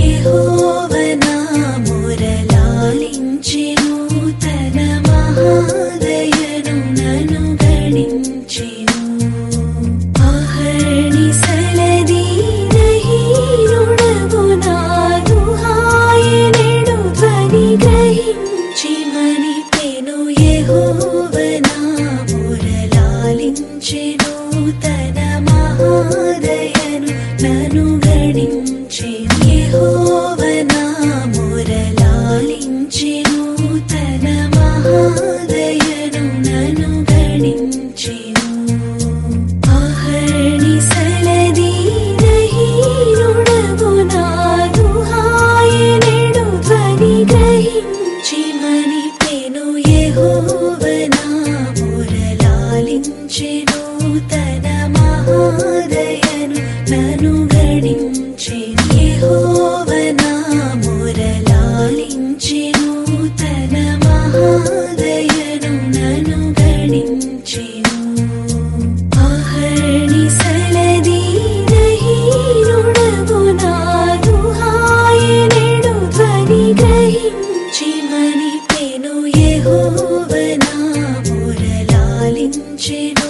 యెహోవా నా మొరలాలించెను, తన మహాదయను నన్ను గణించెను. అహర్నిశలదీనహీనుడగు నాదు ఆయనెడు ధ్వని గ్రహించి మనిపెను. యెహోవా నా మొరలాలించెను, తన మహాదయను నన్ను గణించెను. యెహోవా నా మొరలాలించెను, తన మహాదయను నన్ను గణించెను. అహర్నిశలదీనహీనుడగు నాదు ఆయనెడు ధ్వని గ్రహించి మనిపెను. యెహోవా నా మొరలాలించెను, తన మహాదయను నన్ను గణించెను. యెహోవా నా మొరలాలించెను, తన మహాదయను నన్ను గణించెను. అహర్నిశలదీనహీనుడగు నాదు ఆయనెడు ధ్వని గ్రహించి మనిపెను. యెహోవా నా మొరలాలించెను,